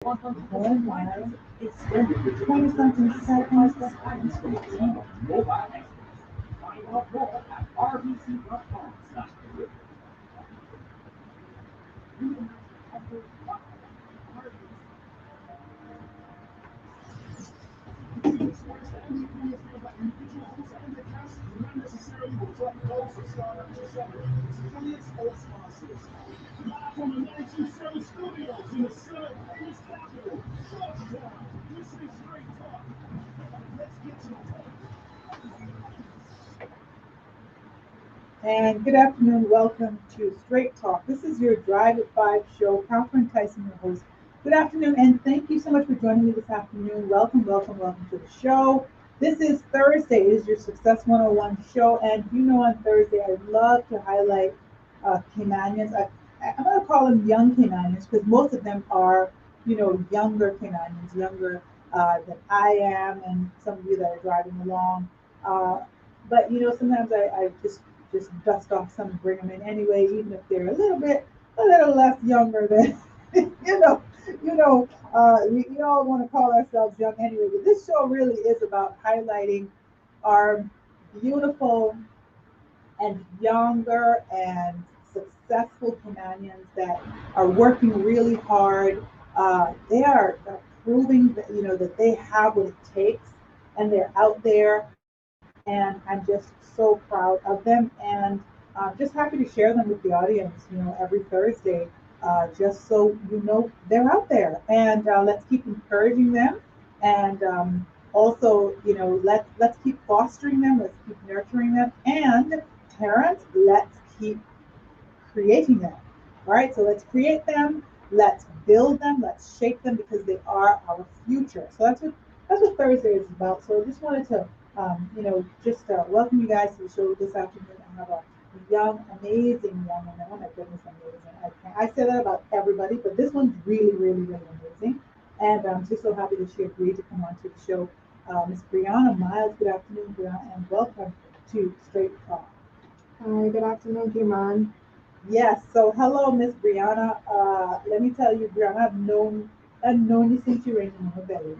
Going wild. It's 20 something seconds. And good afternoon. Welcome to Straight Talk. This is your Drive at 5 show. Catherine Tyson, your host. Good afternoon, and thank you so much for joining me this afternoon. Welcome to the show. This is Thursday. It is your Success 101 show, and you know on Thursday I love to highlight Caymanians. I'm going to call them young Caymanians because most of them are, younger Caymanians, younger than I am, and some of you that are driving along. Uh, but sometimes I just dust off some and bring them in anyway, even if they're a little less younger than you know, we all want to call ourselves young anyway. But this show really is about highlighting our beautiful and younger and successful companions that are working really hard. They are proving that that they have what it takes, and they're out there. And I'm just so proud of them, and just happy to share them with the audience. Every Thursday, just so they're out there, and let's keep encouraging them, and also let's keep fostering them, let's keep nurturing them, and parents, let's keep creating them. All right, so let's create them, let's build them, let's shape them because they are our future. So that's what Thursday is about. So I just wanted to just welcome you guys to the show this afternoon. I have a young, amazing young woman. Oh my goodness, amazing! I say that about everybody, but this one's really, really, really amazing. And I'm just so happy that she agreed to come on to the show. Miss Brianna Miles, good afternoon, Brianna, and welcome to Straight Talk. Hi, good afternoon, Kimon. Yes. So hello, Miss Brianna. Let me tell you, Brianna, I've known you since you were in your belly.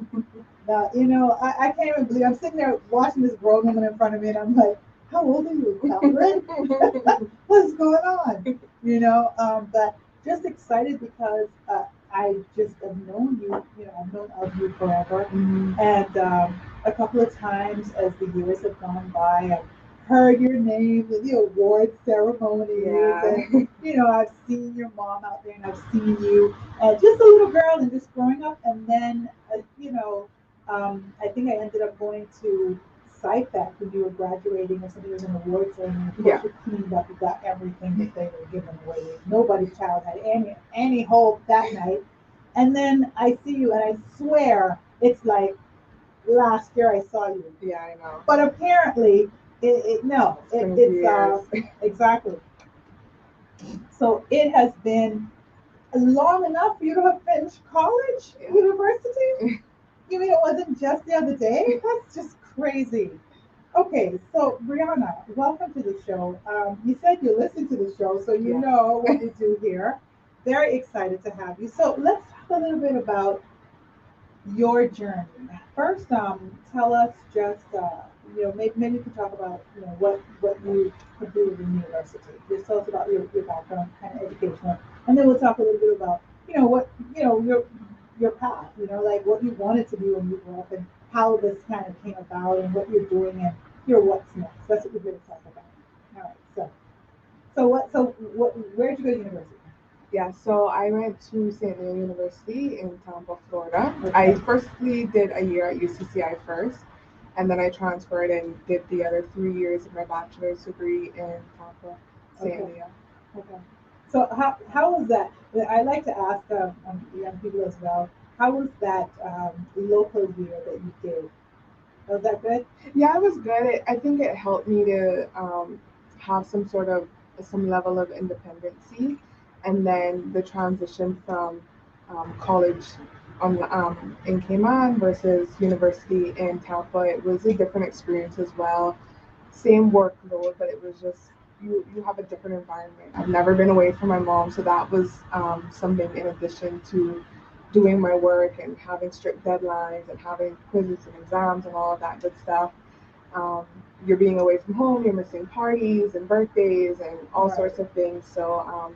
Now, I can't even believe I'm sitting there watching this grown woman in front of me, and I'm like, how old are you, Catherine? What's going on? But just excited because I just have known you. I've known of you forever, and a couple of times as the years have gone by, I've heard your name in the award ceremonies, Yeah. and I've seen your mom out there, and I've seen you as just a little girl and just growing up, and then I think I ended up going to SciFac when you were graduating, or something was an award ceremony. Of course, Yeah. you cleaned up, you got everything that they were giving away. Nobody's child had any hope that night. And then I see you, and I swear it's like last year I saw you. Yeah, I know. But apparently, no, It's been a it's few years. exactly. So it has been long enough for you to have finished college, Yeah. university. You mean it wasn't just the other day? That's just crazy. Okay, so Brianna, welcome to the show. You said you listened to the show, so you Yes. know what we do here. Very excited to have you. So let's talk a little bit about your journey. First, tell us just, maybe you can talk about, what you completed in university. Just tell us about your background, kind of educational, and then we'll talk a little bit about, what, your path, like what you wanted to be when you grew up and how this kind of came about and what you're doing and your what's next. That's what we're going to talk about. All right. Where did you go to university? Yeah, so I went to San Diego University in Tampa, Florida. I Okay. firstly did a year at UCCI first, and then I transferred and did the other 3 years of my bachelor's degree in Tampa, Okay. San Diego. Okay. So how was that? I like to ask young people as well. How was that local year that you did? Was that good? Yeah, it was good. I think it helped me to have some level of independency, and then the transition from college in Cayman versus university in Tampa. It was a different experience as well. Same workload, but it was just you have a different environment. I've never been away from my mom, so that was something in addition to doing my work and having strict deadlines and having quizzes and exams and all of that good stuff. Um, you're being away from home, you're missing parties and birthdays and all Right. sorts of things. So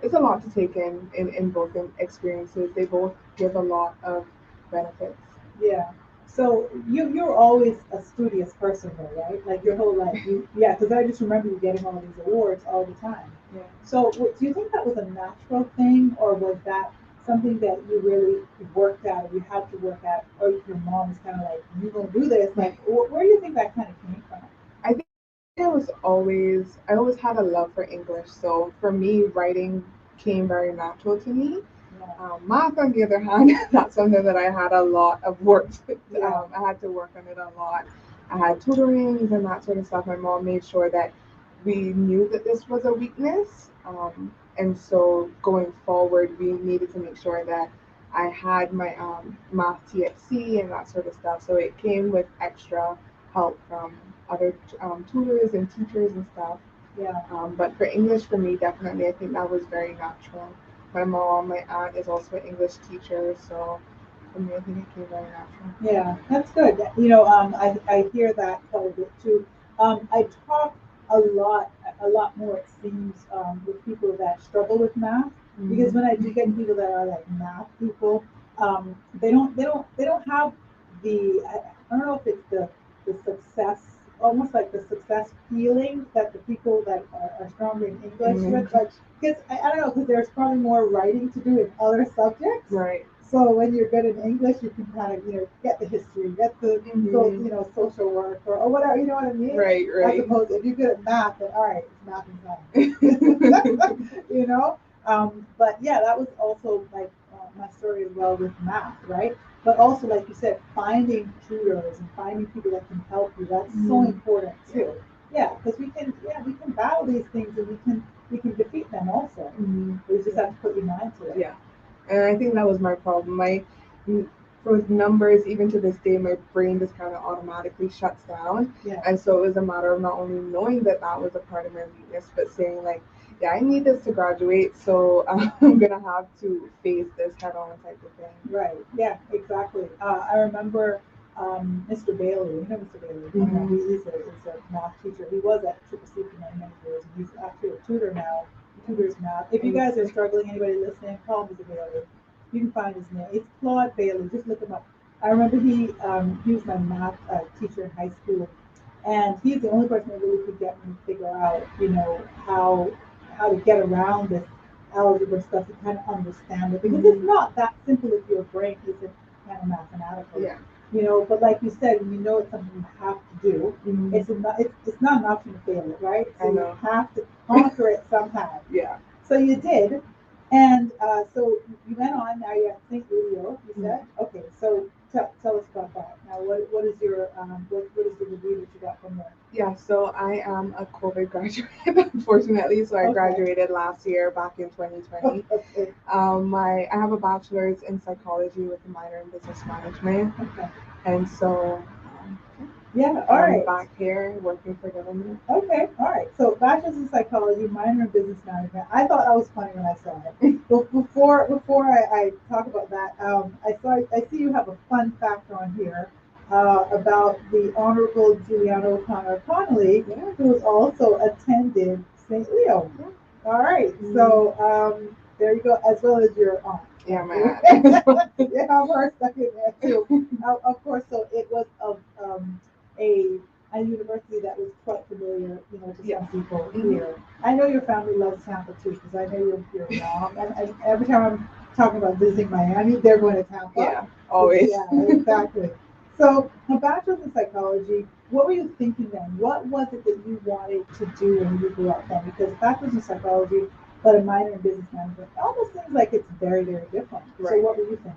it's a lot to take in both experiences. They both give a lot of benefits. Yeah. So you're always a studious person though, right? Like your whole life. Yeah, because I just remember you getting all these awards all the time. Yeah. So do you think that was a natural thing, or was that something that you really worked at, or you had to work at, or your mom was kind of like, "You gonna do this"? Like, where do you think that kind of came from? I think I always had a love for English. So for me, writing came very natural to me. Yeah. Math, on the other hand, that's something that I had a lot of work. Yeah. I had to work on it a lot. I had tutorings and that sort of stuff. My mom made sure that we knew that this was a weakness. And so going forward, we needed to make sure that I had my math TXC and that sort of stuff. So it came with extra help from other tutors and teachers and stuff. Yeah. But for English, for me, definitely, I think that was very natural. My mom, my aunt is also an English teacher, so for me, I think it came very natural. Yeah, that's good. I hear that quite a bit too. I talk a lot more, it seems, with people that struggle with math, because when I do get people that are like math people, they don't have I don't know if it's the success, almost like the success feeling that the people that are stronger in English with, like, because I don't know, because there's probably more writing to do in other subjects. Right. So when you're good in English, you can kind of, get the history, get the, so, social work or whatever, you know what I mean? Right, right. As opposed to if you're good at math, then all right, it's math and science. But yeah, that was also like my story as well with math, right? But also, like you said, finding tutors and finding people that can help you, that's so important too. Yeah, because we can battle these things and we can defeat them also. We just have to put your mind to it. Yeah. And I think that was my problem. With numbers, even to this day, my brain just kind of automatically shuts down. Yeah. And so it was a matter of not only knowing that that was a part of my weakness, but saying like, yeah, I need this to graduate, so I'm gonna have to face this head on type of thing. Right. Yeah. Exactly. I remember Mr. Bailey. You know Mr. Bailey. He's a math teacher. He was at Triple C for many years. He's actually a tutor now. He tutors math. If you guys are struggling, anybody listening, call Mr. Bailey. You can find his name. It's Claude Bailey. Just look him up. I remember he was my math teacher in high school, and he's the only person that really could get me to figure out, how to get around this algebra stuff to kind of understand it, because it's not that simple if your brain isn't kind of mathematical. Yeah. But like you said, when you know it's something you have to do, it's not an option to fail it, right? So you have to conquer it somehow. Yeah. So you did, and so you went on. Now you're at St. Julio, you said. Okay, so tell us about that. Now, what is your what is the degree that you got from there? Yeah, so I am a COVID graduate, unfortunately. So I graduated last year, back in 2020. Okay. I have a bachelor's in psychology with a minor in business management. Okay. And so yeah, all right. Back here working for government. Okay, all right. So bachelor's in psychology, minor in business management. I thought that was funny when I saw it. But before I talk about that, I see you have a fun fact on here about the Honorable Juliana O'Connor Connolly, who has also attended St. Leo. Yeah. All right. So there you go, as well as your aunt. Yeah, my aunt. Yeah, I'm her stuck in there too. Of course. So it was of a university that was quite familiar, to some people here. I know your family loves Tampa too, because I know your mom, and every time I'm talking about visiting Miami, they're going to Tampa. Yeah, always. Yeah, exactly. So, a bachelor's in psychology, what were you thinking then? What was it that you wanted to do when you grew up then? Because bachelor's in psychology, but a minor in business management, it almost seems like it's very, very different. Right. So, what were you thinking?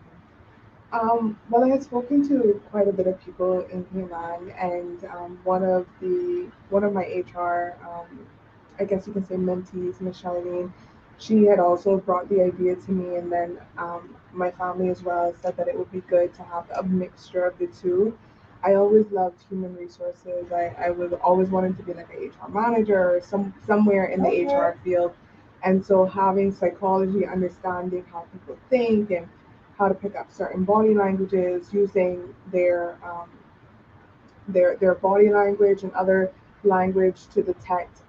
Well, I had spoken to quite a bit of people in Hunan, and one of my HR, I guess you can say mentees, Miss Charlene, she had also brought the idea to me, and then my family as well said that it would be good to have a mixture of the two. I always loved human resources. I was always wanted to be like an HR manager or somewhere in the HR field, and so having psychology, understanding how people think and how to pick up certain body languages, using their body language and other language to detect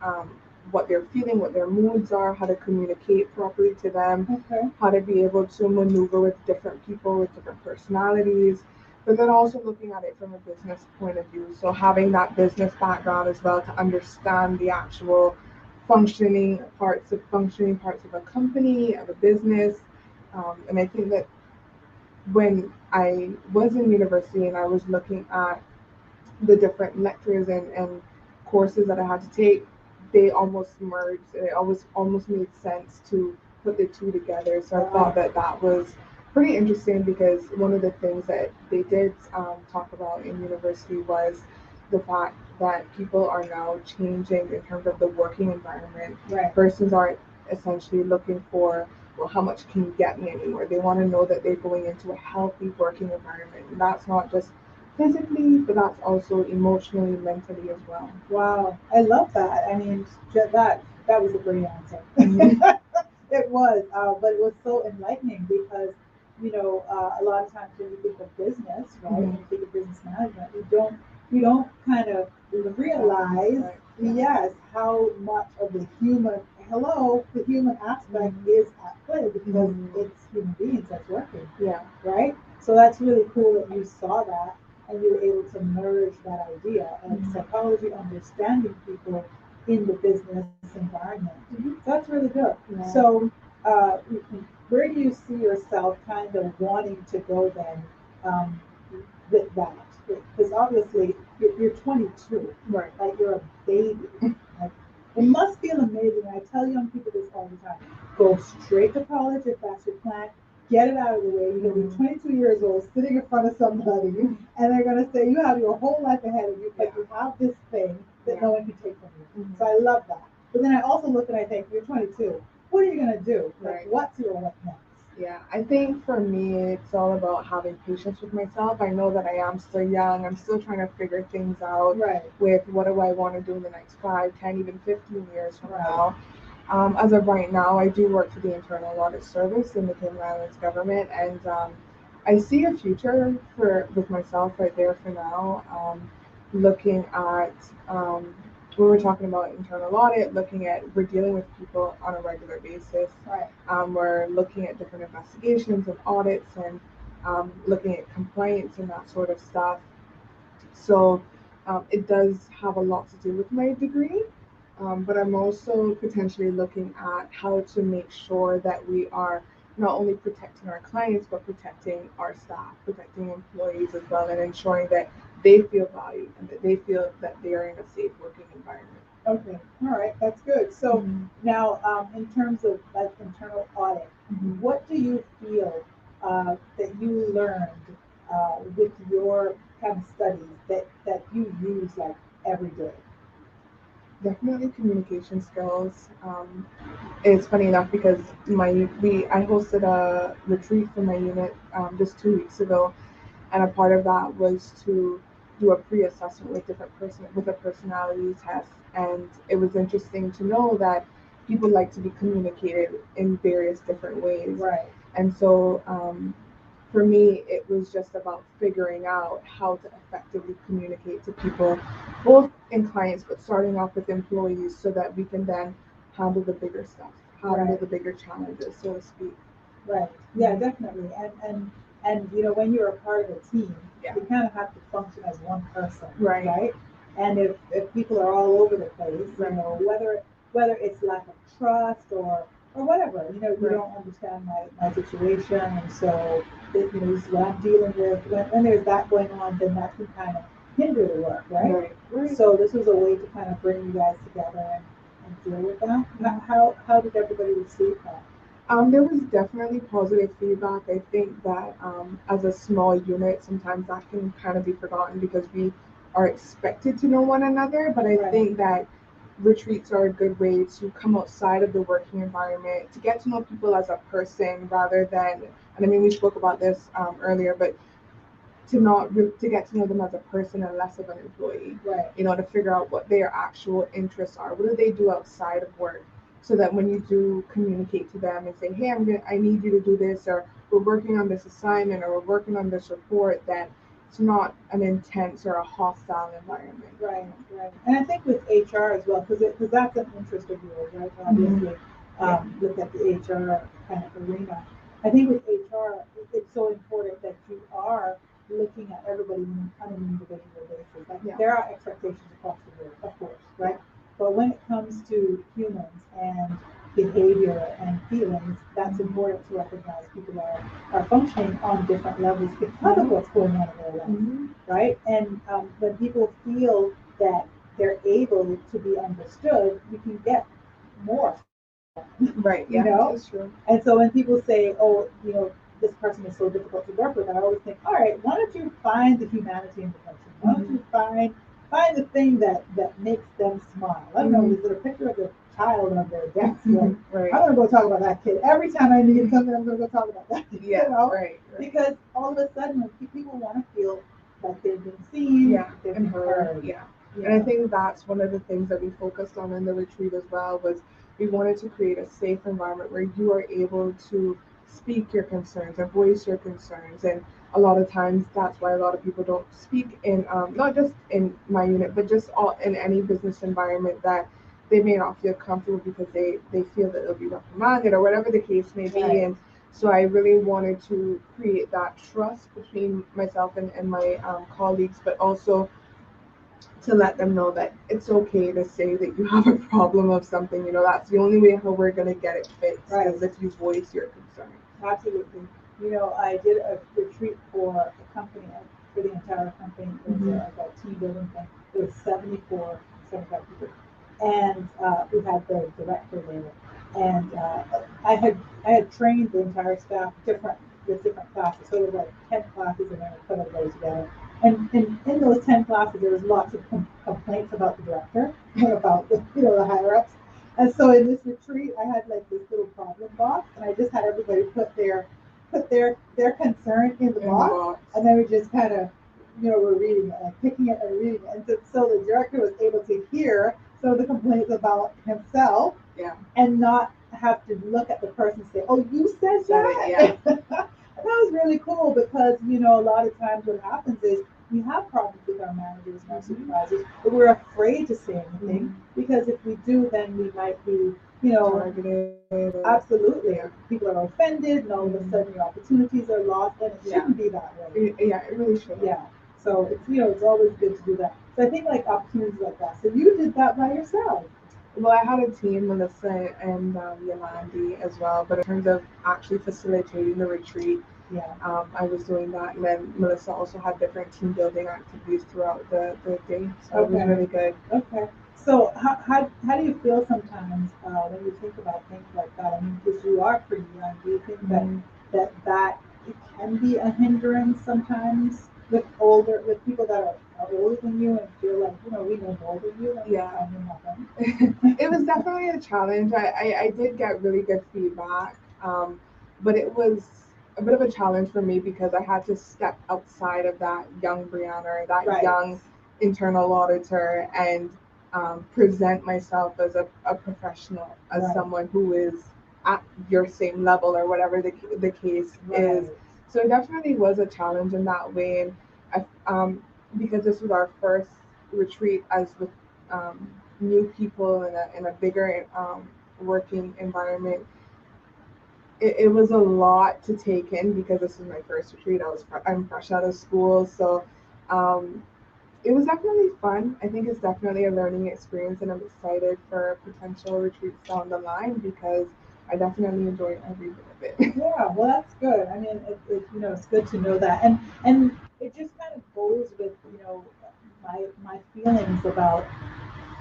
what they're feeling, what their moods are, how to communicate properly to them, Okay. how to be able to maneuver with different people with different personalities, but then also looking at it from a business point of view. So having that business background as well to understand the actual functioning parts of a company, of a business. And I think that when I was in university and I was looking at the different lectures and courses that I had to take, they almost merged. It almost made sense to put the two together. So I thought that that was pretty interesting, because one of the things that they did talk about in university was the fact that people are now changing in terms of the working environment. Right. Persons aren't essentially looking for, well, how much can you get me anymore? They want to know that they're going into a healthy working environment. And that's not just physically, but that's also emotionally, mentally as well. Wow, I love that. I mean, that was a great answer. Mhm. It was, but it was so enlightening because, a lot of times when you think of business, right, when you think of business management, we don't kind of realize, Right. yes, how much of the human aspect is at play, because it's human beings that's working, Yeah. right? So that's really cool that you saw that and you were able to merge that idea of psychology, understanding people in the business environment. So that's really good. Yeah. So, uh, where do you see yourself kind of wanting to go then, with that? Because obviously you're 22, Right. like you're a baby. Like, it must feel amazing. I tell young people this all the time: go straight to college if that's your plan. Get it out of the way. You're gonna be 22 years old, sitting in front of somebody, and they're gonna say you have your whole life ahead of you, but you have this thing that no one can take from you. So I love that. But then I also look and I think, you're 22. What are you gonna do? Like, Right. what's your what next? Yeah, I think for me, it's all about having patience with myself. I know that I am still young. I'm still trying to figure things out Right. with what do I want to do in the next 5, 10, even 15 years from Right. now. As of right now, I do work for the Internal Audit Service in the Cayman Islands government, and I see a future with myself right there for now. Looking at we were talking about internal audit, we're dealing with people on a regular basis. Right. We're looking at different investigations and audits, and looking at complaints and that sort of stuff. So it does have a lot to do with my degree, but I'm also potentially looking at how to make sure that we are not only protecting our clients, but protecting our staff, protecting employees as well, and ensuring that they feel valued and that they feel that they are in a safe working environment. Okay, all right, that's good. So now, in terms of like internal audit, what do you feel that you learned with your kind of studies that you use like every day? Definitely communication skills. It's funny enough because I hosted a retreat for my unit just 2 weeks ago, and a part of that was to do a pre-assessment with a personality test, and it was interesting to know that people like to be communicated in various different ways. Right. And so for me, it was just about figuring out how to effectively communicate to people, both in clients, but starting off with employees, so that we can then handle the bigger stuff, handle the bigger challenges, so to speak. Right. Yeah, definitely. And when you're a part of a team, you kind of have to function as one person, right? And if people are all over the place, whether it's lack of trust or whatever, you don't understand my situation, and so this is what I'm dealing with. When there's that going on, then that can kind of hinder the work, right? So this was a way to kind of bring you guys together and deal with that. How did everybody receive that? There was definitely positive feedback. I think that as a small unit, sometimes that can kind of be forgotten because we are expected to know one another. But I think that retreats are a good way to come outside of the working environment, to get to know people as a person rather than, and I mean, we spoke about this earlier, but to get to know them as a person and less of an employee. To figure out what their actual interests are. What do they do outside of work? so that when you do communicate to them and say, hey, I need you to do this, or we're working on this assignment, or we're working on this report, that it's not an intense or a hostile environment. Right, right. And I think with HR as well, because that's an interest of yours, right? Obviously, look at the HR kind of arena. I think with HR, it's so important that you are looking at everybody on an individual basis. Like there are expectations across the board, of course, right? But when it comes to humans and behavior and feelings, that's important to recognize people are functioning on different levels because of what's going on in their life, right? And when people feel that they're able to be understood, you can get more, Right. you know? That's true. And so when people say, oh, this person is so difficult to work with, I always think, all right, why don't you find the humanity in the person? Why don't you find the thing that makes them smile? I don't know, is it a picture of a child on their desk? Right. I'm gonna go talk about that kid. Every time I need something, I'm gonna go talk about that kid. Yeah, right. Because all of a sudden when people want to feel like they've been seen, they've been heard. Yeah. And I think that's one of the things that we focused on in the retreat as well, was we wanted to create a safe environment where you are able to speak your concerns or voice your concerns. And a lot of times that's why a lot of people don't speak in, not just in my unit, but just all in any business environment, that they may not feel comfortable because they feel that they'll be reprimanded or whatever the case may be. And so I really wanted to create that trust between myself and my colleagues, but also to let them know that it's okay to say that you have a problem of something. That's the only way how we're going to get it fixed, is if you voice your concern. Absolutely. I did a retreat for a company, for the entire company. It was like a team building thing. It was 75 people. And we had the director there. And I had trained the entire staff with different classes. So there were like 10 classes, and then we put everybody together. And in those 10 classes, there was lots of complaints about the director, about the higher ups. And so in this retreat, I had like this little problem box, and I just had everybody put their concern in the box, and then we just kind of, we're reading it, like picking it and reading it. And so the director was able to hear some of the complaints about himself, and not have to look at the person and say, "Oh, you said that." That was really cool because a lot of times what happens is we have problems with our managers and our supervisors, but we're afraid to say anything because if we do, then we might be, targeted. Absolutely. People are offended, and all of a sudden your opportunities are lost, and it shouldn't be that way. Yeah, it really should. Yeah. So it's it's always good to do that. So I think like opportunities like that. So you did that by yourself. Well, I had a team, Melissa and Yolandi as well, but in terms of actually facilitating the retreat, I was doing that, and then Melissa also had different team building activities throughout the day, so it was really good. Okay. So how do you feel sometimes when you think about things like that? I mean, because you are pretty young, do you think that it can be a hindrance sometimes with people that are older than you and feel like, we know more than you? It was definitely a challenge. I did get really good feedback, but it was a bit of a challenge for me because I had to step outside of that young Brianna, that young internal auditor, and present myself as a professional, as someone who is at your same level or whatever the case is. So it definitely was a challenge in that way, and because this was our first retreat as with new people in a bigger working environment. It was a lot to take in because this was my first retreat. I'm fresh out of school, so it was definitely fun. I think it's definitely a learning experience, and I'm excited for potential retreats down the line because I definitely enjoyed every bit of it. Yeah, well, that's good. I mean, it's good to know that, and it just kind of goes with my feelings about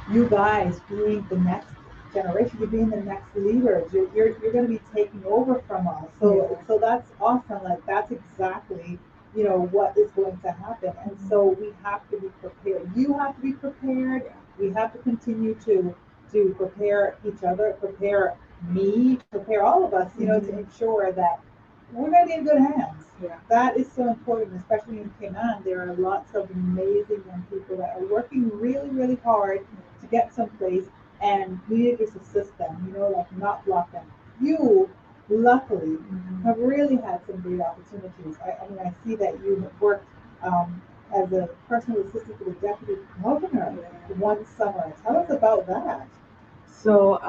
you guys being the next generation, you being the next leaders. You're going to be taking over from us. So that's awesome. Like that's exactly what is going to happen. And so we have to be prepared. You have to be prepared. We have to continue to prepare each other, prepare me, prepare all of us, to ensure that we're going to be in good hands. That is so important, especially in Cayman. There are lots of amazing young people that are working really, really hard to get someplace, and we just assist them, like not block them. You, luckily, have really had some great opportunities. I mean, I see that you have worked as a personal assistant to the deputy governor one summer. Tell us about that. So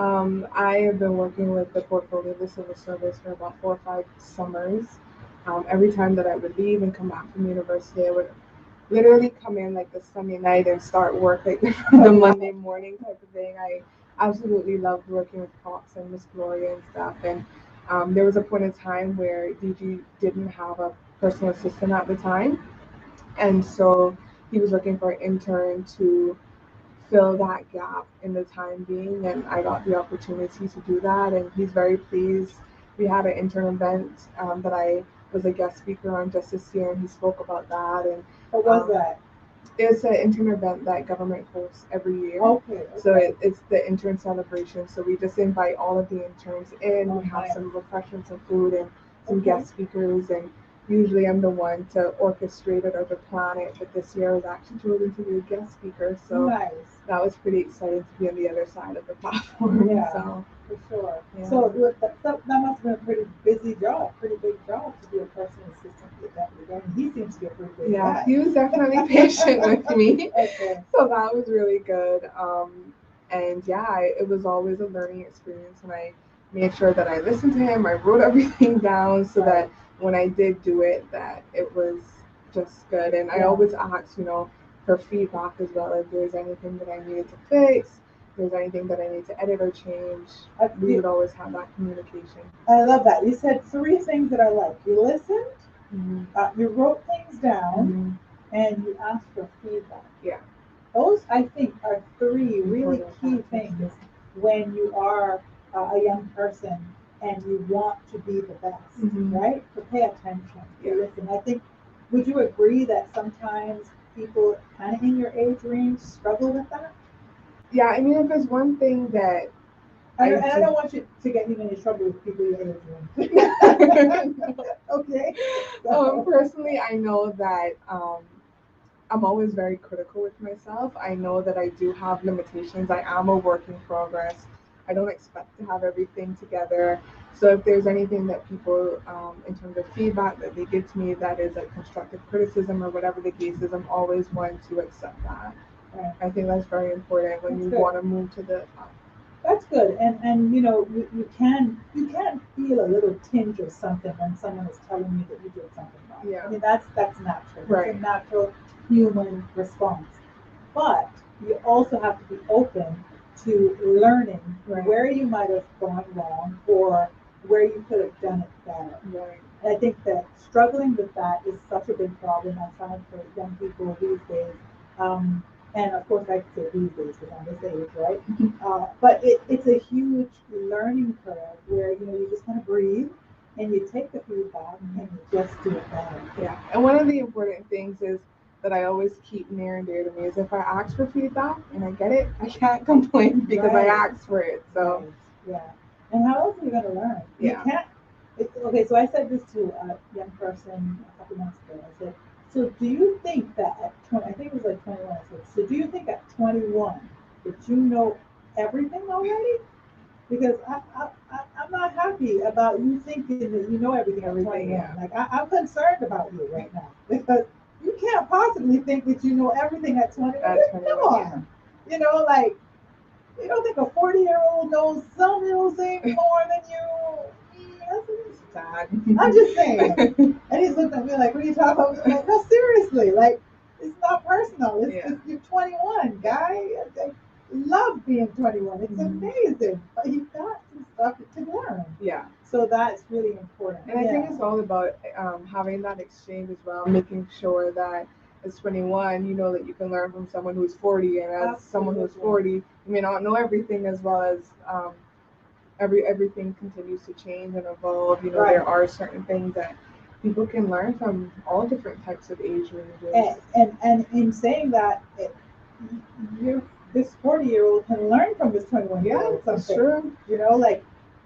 I have been working with the portfolio of the civil service for about 4 or 5 summers. Every time that I would leave and come back from university, I would literally come in like the Sunday night and start work like the Monday morning type of thing. I absolutely loved working with Cox and Miss Gloria and stuff. And there was a point in time where DG didn't have a personal assistant at the time, and so he was looking for an intern to fill that gap in the time being, and I got the opportunity to do that, and he's very pleased. We had an intern event that I was a guest speaker on just this year, and he spoke about that. And What was that? it's an intern event that government hosts every year. Okay. So it's the Interns Celebration. So we just invite all of the interns in. We have some refreshments and food and some guest speakers, and usually I'm the one to orchestrate it or to plan it. But this year I was actually chosen to be a guest speaker, so that was pretty exciting to be on the other side of the platform. Yeah, so, for sure. Yeah. So that must have been a pretty busy job, pretty big job to be a personal assistant to the deputy governor. He seems to be a pretty big guy. He was definitely patient with me. Okay. So that was really good. And it was always a learning experience, and I made sure that I listened to him. I wrote everything down so that when I did do it, that it was just good. And I always asked, for feedback as well. If there's anything that I needed to fix, if there's anything that I need to edit or change, we would always have that communication. I love that. You said 3 things that I like. You listened, you wrote things down, and you asked for feedback. Yeah. Those, I think, are 3 really key things when you are a young person and you want to be the best, right? To pay attention, to listen. I think, would you agree that sometimes people kind of in your age range struggle with that? Yeah, I mean, if there's one thing that I don't want you to get in any trouble with people your age range. Okay. Personally, I know that I'm always very critical with myself. I know that I do have limitations. I am a work in progress. I don't expect to have everything together. So if there's anything that people, in terms of feedback that they give to me that is a constructive criticism or whatever the case is, I'm always one to accept that. Right. I think that's very important when you want to move to the top. That's good, and you can feel a little tinge of something when someone is telling you that you did something wrong. Yeah. I mean that's natural. Right. It's a natural human response. But you also have to be open to learning where you might have gone wrong or where you could have done it better. Right. And I think that struggling with that is such a big problem I find for young people these days. And of course, I say these days because I'm this age, right? But it's a huge learning curve where you just kind of breathe and you take the feedback and you just do it better. Yeah, and one of the important things is that I always keep near and dear to me is if I ask for feedback and I get it, I can't complain because I asked for it. So yeah, and how else are you going to learn? Yeah. You can't. Okay, so I said this to a young person a couple months ago. I said, so do you think that at 20, I think it was like 21, I said, so do you think at 21 that you know everything already? Because I'm not happy about you thinking that you know everything at 21. Yeah. Like, I'm concerned about you right now because you can't possibly think that you know everything at 21. Come on. Like, you don't think a 40-year-old knows some things more than you? I'm just saying. And he's looking at me like, what are you talking about? I'm like, no, seriously. Like, it's not personal. It's just, you're 21, guy. I love being 21. It's amazing. But you've got some stuff to learn. Yeah. So that's really important. And I think it's all about having that exchange as well, making sure that as 21, you know that you can learn from someone who's 40, and as someone who's 40, you may not know everything as well as everything continues to change and evolve. There are certain things that people can learn from all different types of age ranges. And in saying that, this 40-year-old can learn from this 21-year-old something. That's true.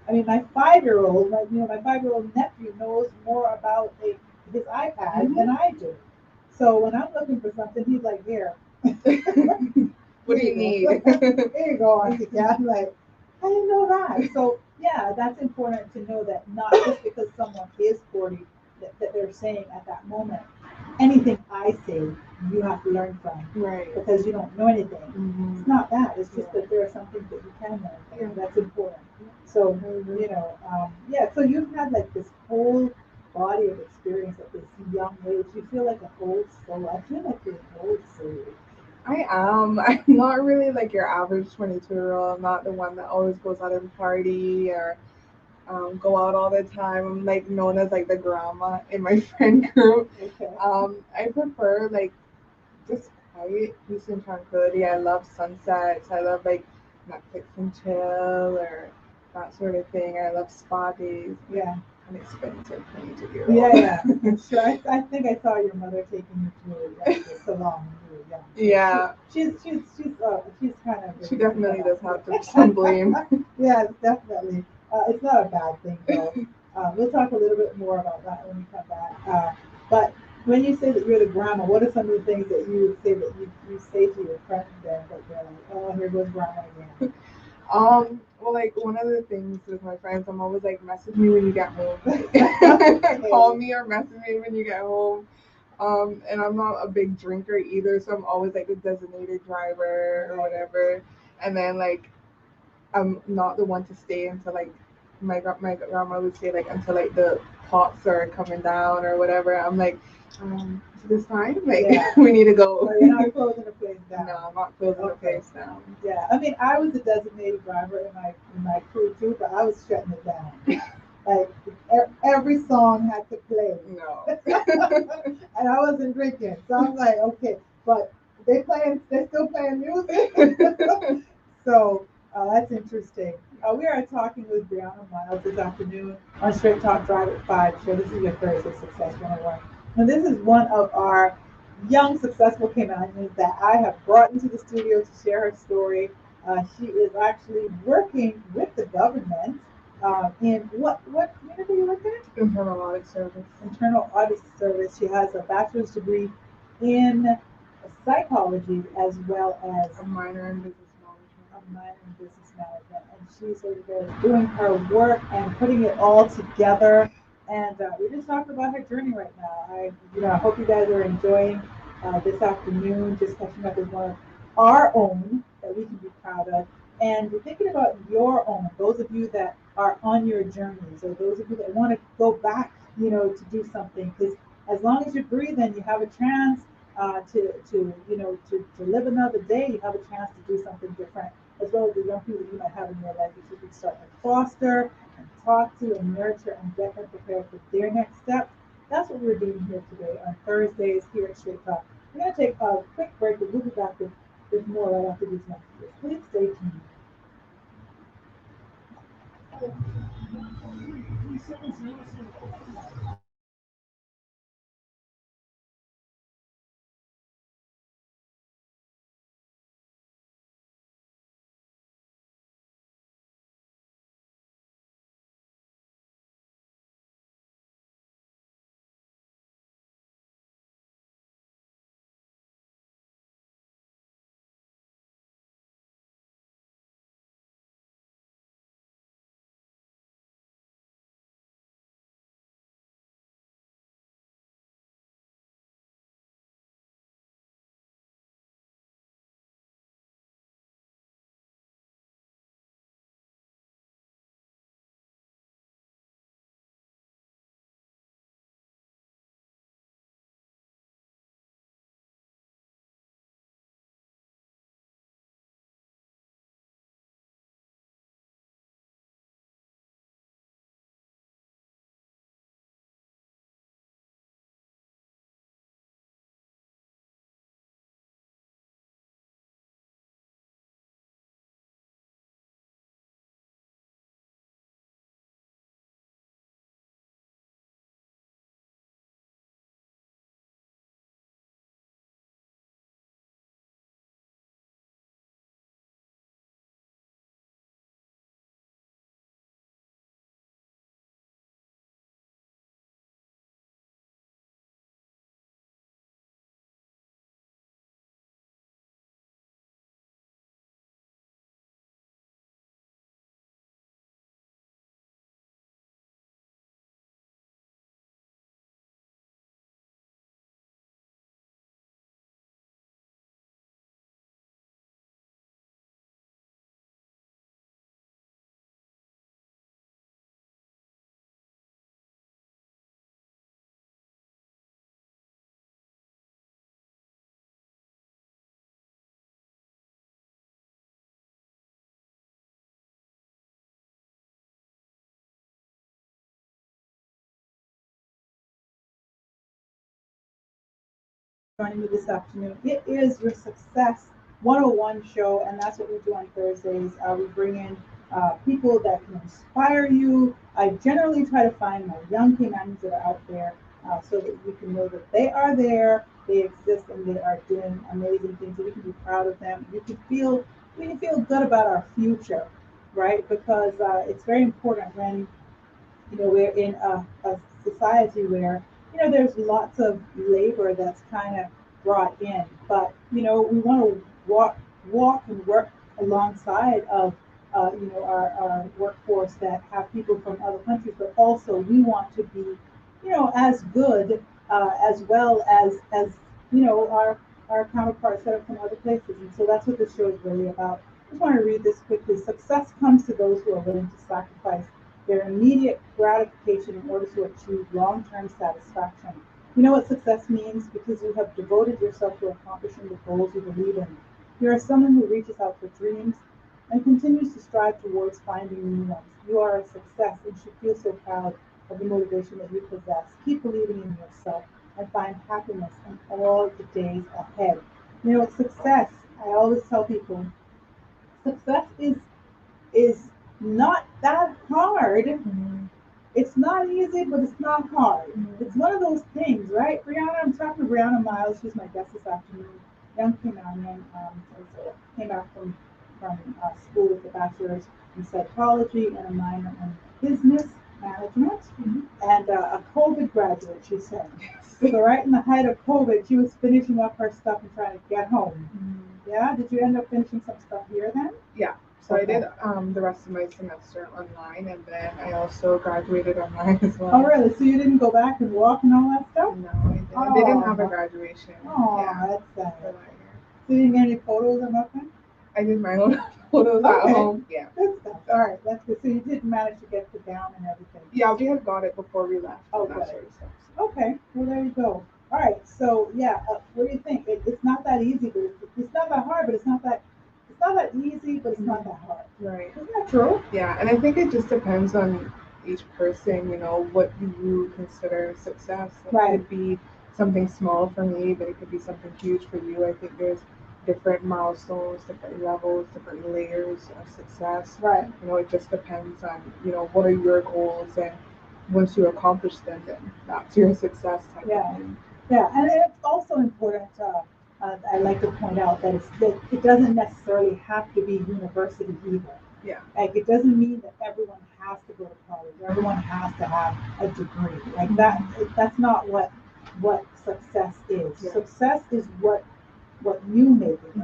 I mean, my 5-year-old, my 5-year-old nephew knows more about his iPad than I do. So when I'm looking for something, he's like, here. What do There you you need? go. There you go, Auntie Kat. I'm like, I didn't know that. So yeah, that's important to know that not just because someone is 40 that they're saying at that moment, anything I say you have to learn from Right. because you don't know anything. Mm-hmm. It's not that. It's just Yeah. that there are some things that you can learn from. Yeah. That's important. So yeah. So you've had like this whole body of experience at this young age. You feel like a whole soul. I feel like you're a whole soul. I am. I'm not really like your average 22-year-old. I'm not the one that always goes out and party or go out all the time. I'm like known as like the grandma in my friend group. Okay. I prefer like just quiet, peace and tranquility. I love sunsets. I love like Netflix and chill or that sort of thing. I love spa days. Yeah. An expensive 22-year-old. Yeah. I'm sure. I think I saw your mother taking you to like, the salon when you were young. So Yeah. She's kind of. She definitely does have some blame. Yeah, definitely. It's not a bad thing though. We'll talk a little bit more about that when we come back. But when you say that you're the grandma, what are some of the things that you would say that you say to your friends then that they're like, oh, here goes grandma again? Well, like one of the things with my friends, I'm always like, message me when you get home. Okay. Call me or message me when you get home. And I'm not a big drinker either, so I'm always like a designated driver or whatever. And then like I'm not the one to stay until like my grandma would say like until like the pots are coming down or whatever. I'm like, is this fine? Like we need to go. So you're not closing the place down. No, I'm not closing the place down. Yeah, I mean, I was a designated driver in my crew too, but I was shutting it down. Like every song had to play. No. And I wasn't drinking, so I'm like, okay, but they're still playing music. So that's interesting. We are talking with Brianna Miles this afternoon on Straight Talk Drive at 5 show. This is your Thursday Success 101. And this is one of our young successful companions that I have brought into the studio to share her story. She is actually working with the government in what community are you working in? Internal Audit Service. Internal Audit Service. She has a bachelor's degree in psychology as well as a minor in business management. And she's over there doing her work and putting it all together. And we're just talking about her journey right now. I hope you guys are enjoying this afternoon, just catching up with one of our own that we can be proud of. And we're thinking about your own, those of you that are on your journeys, or those of you that want to go back, to do something. Because as long as you're breathing, you have a chance to live another day. You have a chance to do something different, as well as the young people you might have in your life that you can start to foster and talk to and nurture and get them prepared for their next step. That's what we're doing here today on Thursdays here at Straight Talk. We're going to take a quick break, but we'll be back with more right after these messages. Please stay tuned. joining me this afternoon. It is your Success 101 show, and that's what we do on Thursdays. We bring in people that can inspire you. I generally try to find my young humans that are out there so that you can know that they are there, they exist, and they are doing amazing things. So we can be proud of them. We can feel good about our future, right? Because it's very important when we're in a society where, there's lots of labor that's kind of brought in, but, we want to walk and work alongside of, our workforce that have people from other countries, but also we want to be, as good, as well as, our counterparts that are from other places. And so that's what this show is really about. I just want to read this quickly. Success comes to those who are willing to sacrifice their immediate gratification in order to achieve long-term satisfaction. You know what success means because you have devoted yourself to accomplishing the goals you believe in. You are someone who reaches out for dreams and continues to strive towards finding new ones. You are a success and should feel so proud of the motivation that you possess. Keep believing in yourself and find happiness in all the days ahead. Success, I always tell people, success is not that hard. Mm-hmm. It's not easy, but it's not hard. Mm-hmm. It's one of those things, right? Brianna, I'm talking to Brianna Miles. She's my guest this afternoon. Young Kenyan, came back from school with a bachelor's in psychology and a minor in business management, and a COVID graduate, she said. So right in the height of COVID, she was finishing up her stuff and trying to get home. Yeah, did you end up finishing some stuff here then? Yeah. So I did the rest of my semester online, and then I also graduated online as well. Oh, really? So you didn't go back and walk and all that stuff? No, I didn't. They didn't have a graduation. Oh, yeah, that's sad. for that So year. you didn't get any photos or nothing? I did my own photos at home. Yeah. Good stuff. All right, that's good. So you did manage to get the gown and everything. Yeah, we had got it before we left. Oh, that good. sort of stuff. Okay, well there you go. All right, so yeah, what do you think? It's not that easy, but it's not that hard, but it's not that easy, but it's not that hard. Right. Isn't that true? Yeah, and I think it just depends on each person. What do you consider success? Right. It could be something small for me, but it could be something huge for you. I think there's different milestones, different levels, different layers of success. Right. It just depends on, what are your goals, and once you accomplish them, then that's your success type of thing. Yeah, and it's also important. I like to point out that it doesn't necessarily have to be university either. Yeah. Like it doesn't mean that everyone has to go to college. Or everyone has to have a degree. Like that. That's not what success is. Yeah. Success is what you make it.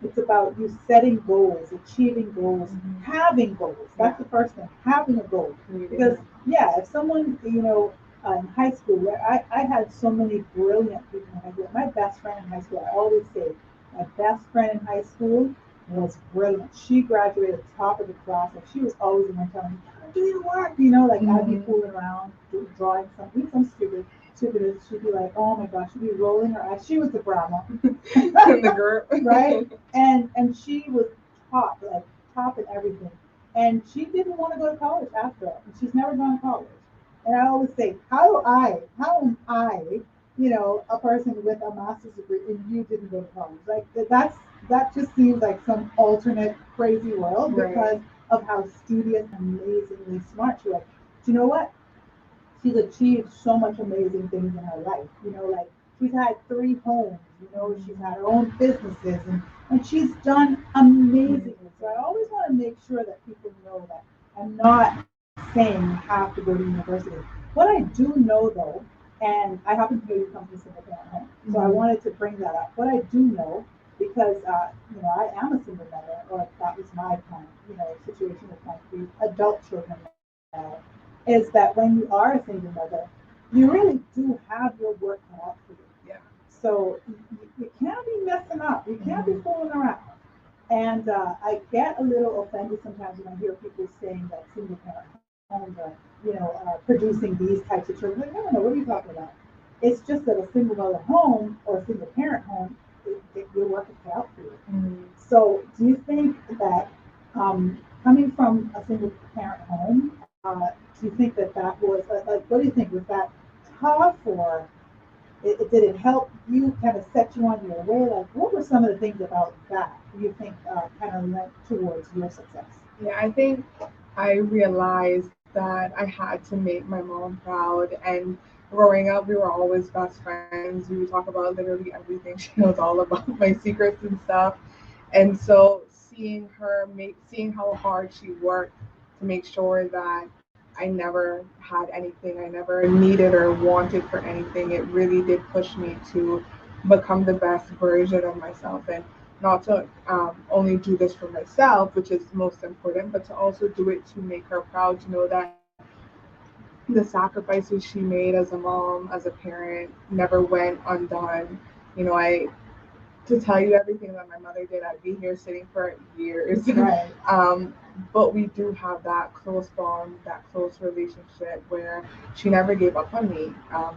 It's about you setting goals, achieving goals, having goals. That's the first thing. Having a goal. Because if someone in high school, where I had so many brilliant people in high school. My best friend in high school, I always say, my best friend in high school was brilliant. She graduated top of the class, and she was always the one telling me, do your work, like I'd be fooling around, drawing some stupid. She'd be like, oh my gosh, she'd be rolling her eyes. She was the Brahma. The girl. Right? And she was top in everything. And she didn't want to go to college after all. And she's never gone to college. And I always say, how am I, a person with a master's degree and you didn't go to college? Like that just seems like some alternate crazy world because of how studious and amazingly smart she was. Do you know what? She's achieved so much amazing things in her life. Like she's had 3 homes, she's had her own businesses and she's done amazingly. So I always want to make sure that people know that I'm not saying you have to go to university. What I do know though, and I happen to know you come from a single parent home, so I wanted to bring that up. What I do know, because I am a single mother, or that was my kind of situation with my 3 adult children now, is that when you are a single mother, you really do have your work cut out for you. Yeah. So you can't be messing up. You can't be fooling around. And I get a little offended sometimes when I hear people saying that single parent homes are, producing these types of children. Like, no, what are you talking about? It's just that a single mother home or a single parent home, your work is cut out for you. So do you think that coming from a single parent home, do you think that was like? What do you think? Was that tough, or did it help you kind of set you on your way? Like, what were some of the things about that you think kind of led towards your success? Yeah, I think I realized that I had to make my mom proud. And growing up, we were always best friends. We would talk about literally everything. She knows all about my secrets and stuff. And so seeing how hard she worked to make sure that I never had anything, I never needed or wanted for anything, it really did push me to become the best version of myself. And not to only do this for myself, which is most important, but to also do it to make her proud, to know that the sacrifices she made as a mom, as a parent, never went undone. I to tell you everything that my mother did, I'd be here sitting for years. Right. But we do have that close bond, that close relationship where she never gave up on me.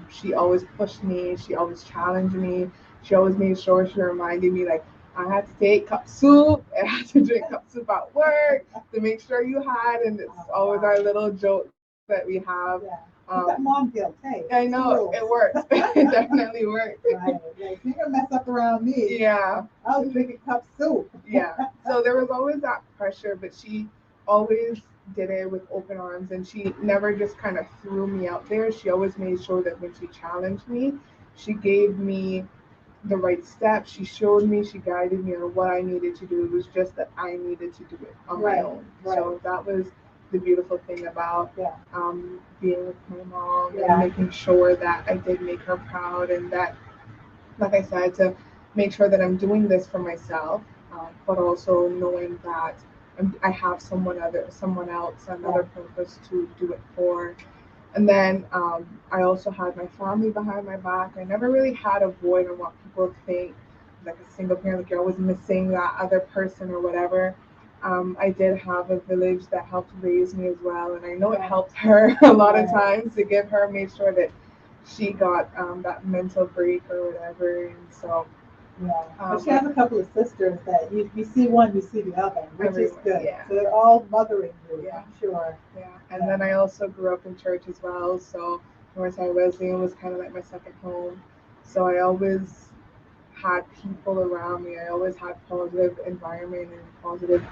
She always pushed me. She always challenged me. She always made sure she reminded me, like, I had to take cup soup. I had to drink cup soup at work to make sure you had. And it's always our little jokes that we have. Yeah. That mom guilt. Hey, I know it works. It definitely works. Right. Like, you're gonna mess up around me. Yeah. I was drinking cup soup. Yeah. So there was always that pressure, but she always did it with open arms, and she never just kind of threw me out there. She always made sure that when she challenged me, she gave me the right steps. She showed me, she guided me on what I needed to do. It was just that I needed to do it on my own. Right. So that was the beautiful thing about being with my mom and making sure that I did make her proud, and that, like I said, to make sure that I'm doing this for myself, but also knowing that I have someone else, another purpose to do it for. And then I also had my family behind my back. I never really had a void on what people think, like a single parent, like you're always missing that other person or whatever. I did have a village that helped raise me as well, and I know it helped her a lot of times to give her, made sure that she got that mental break or whatever. And so but she has a couple of sisters that you see one, you see the other, which is good. Yeah. So they're all mothering you, I'm sure. Yeah. And then I also grew up in church as well. So Northside Wesleyan was kind of like my second home. So I always had people around me. I always had positive environment and positive,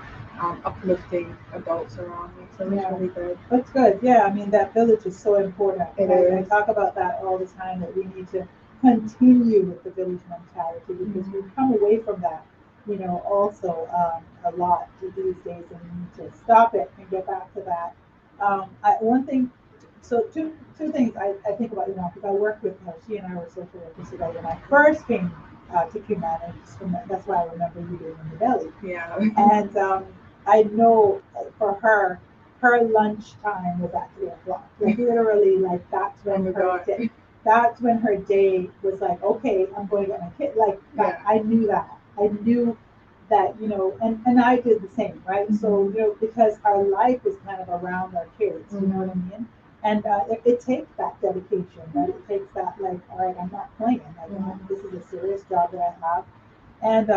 uplifting adults around me. So it was really good. That's good. Yeah, I mean, that village is so important. It is. I talk about that all the time, that we need to continue with the village mentality, because we've come away from that, also a lot these days, and we need to stop it and get back to that. One thing, so two things I think about, because I worked with her. She and I were social workers together when I first came to Humana. That's why I remember you being in the village. Yeah. And I know for her lunchtime was at 3:00. Like, literally, like, that's when her day was like, okay, I'm going to get my kid. Like, I knew that. I knew that, and I did the same, right? So, because our life is kind of around our kids, you know what I mean? And it takes that dedication, right? It takes that, like, all right, I'm not playing. Like, this is a serious job that I have. And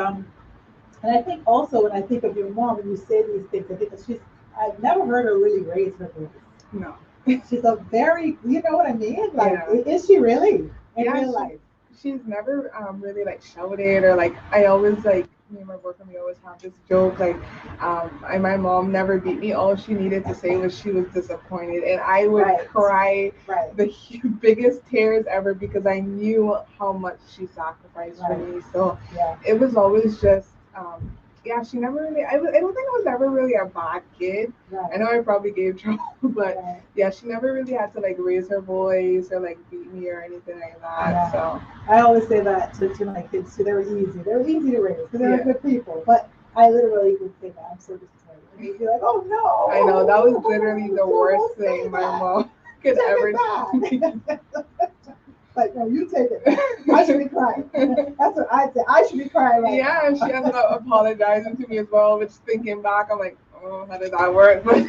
I think also, when I think of your mom, when you say these things, I think that I've never heard her really raise her voice. No. She's a very, you know what I mean? Like, is she really in real life? She's never really like shouted, or like, I always, like, me and my boyfriend, we always have this joke, like, my mom never beat me. All she needed to say was she was disappointed, and I would cry the biggest tears ever, because I knew how much she sacrificed for me. So it was always just she never really, I don't think I was ever really a bad kid. I know I probably gave trouble, but she never really had to, like, raise her voice or, like, beat me or anything like that. So I always say that to my kids too. They were easy to raise, because they were good people. But I literally would say that I'm so disappointed, and they'd be like, "Oh no!" I know, that was literally the worst thing my mom could ever do. Like, no, you take it. I should be crying. That's what I'd say. I should be crying right now. And she ended up apologizing to me as well, which, thinking back, I'm like, oh, how did that work? But